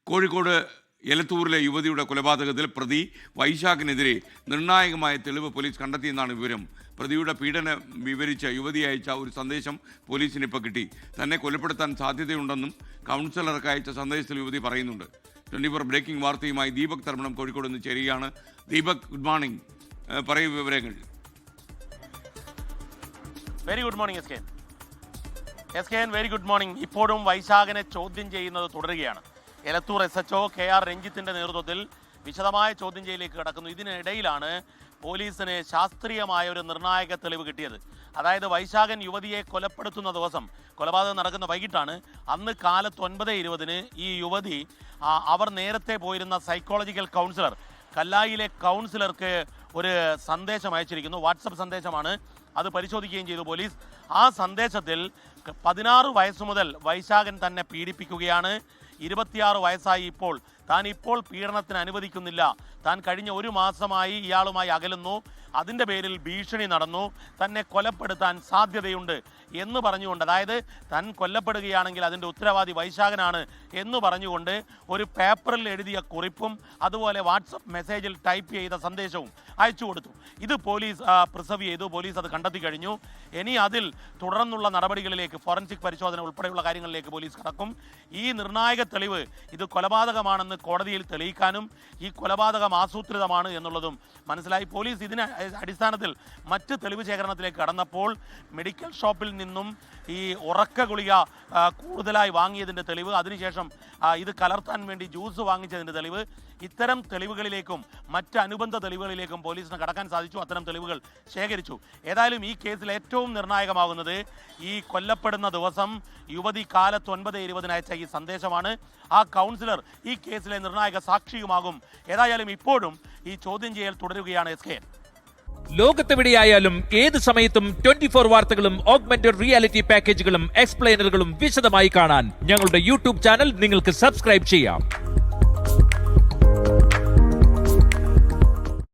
കോഴിക്കോട് എലത്തൂരിലെ യുവതിയുടെ കൊലപാതകത്തിൽ പ്രതി വൈശാഖിനെതിരെ നിർണായകമായ തെളിവ് പോലീസ് കണ്ടെത്തിയെന്നാണ് വിവരം. പ്രതിയുടെ പീഡനം വിവരിച്ച് യുവതി അയച്ച ഒരു സന്ദേശം പോലീസിന് ഇപ്പോൾ കിട്ടി. തന്നെ കൊലപ്പെടുത്താൻ സാധ്യതയുണ്ടെന്നും കൗൺസിലർക്ക് അയച്ച സന്ദേശത്തിൽ യുവതി പറയുന്നുണ്ട്. 24 ബ്രേക്കിംഗ് വാർത്തയുമായി ദീപക് തർമ്മണം കോഴിക്കോട് നിന്ന് ചേരുകയാണ്. Deepak, good morning. പറയൂ വിവരങ്ങൾ. Very good morning S K N. Very good morning. ഇപ്പോഴും വൈശാഖിനെ ചോദ്യം ചെയ്യുന്നത് തുടരുകയാണ്. എലത്തൂർ SHO KR രഞ്ജിത്തിന്റെ നേതൃത്വത്തിൽ വിശദമായ ചോദ്യം ചെയ്യലിലേക്ക് കടക്കുന്നു. ഇതിനിടയിലാണ് പോലീസിന് ശാസ്ത്രീയമായ ഒരു നിർണായക തെളിവ് കിട്ടിയത്. അതായത് വൈശാഖൻ യുവതിയെ കൊലപ്പെടുത്തുന്ന ദിവസം, കൊലപാതകം നടക്കുന്ന വൈകിട്ടാണ്, അന്ന് കാലത്ത് 9:20 ഈ യുവതി അവർ നേരത്തെ പോയിരുന്ന സൈക്കോളജിക്കൽ കൗൺസിലർ, കല്ലായിലെ കൗൺസിലർക്ക് ഒരു സന്ദേശം അയച്ചിരിക്കുന്നു. വാട്സപ്പ് സന്ദേശമാണ്. അത് പരിശോധിക്കുകയും ചെയ്തു പോലീസ്. ആ സന്ദേശത്തിൽ 16 വയസ്സു മുതൽ വൈശാഖൻ തന്നെ പീഡിപ്പിക്കുകയാണ്. 26 വയസ്സായി ഇപ്പോൾ. താൻ ഇപ്പോൾ പീഡനത്തിന് അനുവദിക്കുന്നില്ല. താൻ കഴിഞ്ഞ 1 മാസമായി ഇയാളുമായി അകലുന്നു. അതിൻ്റെ പേരിൽ ഭീഷണി നടന്നു. തന്നെ കൊലപ്പെടുത്താൻ സാധ്യതയുണ്ട് എന്ന് പറഞ്ഞുകൊണ്ട്, അതായത് താൻ കൊല്ലപ്പെടുകയാണെങ്കിൽ അതിൻ്റെ ഉത്തരവാദി വൈശാഖനാണ് എന്ന് പറഞ്ഞുകൊണ്ട് ഒരു പേപ്പറിൽ എഴുതിയ കുറിപ്പും അതുപോലെ വാട്സപ്പ് മെസ്സേജിൽ ടൈപ്പ് ചെയ്ത സന്ദേശവും അയച്ചു കൊടുത്തു. ഇത് പോലീസ് പ്രിസർവ് ചെയ്തു. പോലീസ് അത് കണ്ടെത്തി കഴിഞ്ഞു. ഇനി അതിൽ തുടർന്നുള്ള നടപടികളിലേക്ക്, ഫോറൻസിക് പരിശോധന ഉൾപ്പെടെയുള്ള കാര്യങ്ങളിലേക്ക് പോലീസ് കടക്കും. ഈ നിർണായക തെളിവ് ഇത് കൊലപാതകമാണെന്ന് കോടതിയിൽ തെളിയിക്കാനും ഈ കൊലപാതകം ആസൂത്രിതമാണ് എന്നുള്ളതും മനസ്സിലായി. പോലീസ് ഇതിന് അടിസ്ഥാനത്തിൽ മറ്റ് തെളിവ് ശേഖരണത്തിലേക്ക് കടന്നപ്പോൾ മെഡിക്കൽ ഷോപ്പിൽ നിന്നും ഈ ഉറക്ക ഗുളിക കൂടുതലായി വാങ്ങിയതിൻ്റെ തെളിവ്, അതിനുശേഷം ഇത് കലർത്താൻ വേണ്ടി ജ്യൂസ് വാങ്ങിച്ചതിൻ്റെ തെളിവ്, ഇത്തരം തെളിവുകളിലേക്കും മറ്റ് അനുബന്ധ തെളിവുകളിലേക്കും പോലീസിന് കടക്കാൻ സാധിച്ചു. അത്തരം തെളിവുകൾ ശേഖരിച്ചു. ഏതായാലും ഈ കേസിൽ ഏറ്റവും നിർണായകമാകുന്നത് ഈ കൊല്ലപ്പെടുന്ന ദിവസം യുവതി കാലത്ത് 9:20 അയച്ച ഈ സന്ദേശമാണ്. ആ കൗൺസിലർ ഈ കേസിലെ നിർണായക സാക്ഷിയുമാകും. ഏതായാലും ഇപ്പോഴും ഈ ചോദ്യം ചെയ്യൽ തുടരുകയാണ് SK. ലോകത്തെവിടെയായാലും ഏത് സമയത്തും 24 വാർത്തകളും ഓഗ്മെന്റഡ് റിയാലിറ്റി പാക്കേജുകളും എക്സ്പ്ലെയിനറുകളും വിശദമായി കാണാൻ ഞങ്ങളുടെ യൂട്യൂബ് ചാനൽ നിങ്ങൾക്ക് സബ്സ്ക്രൈബ് ചെയ്യാം.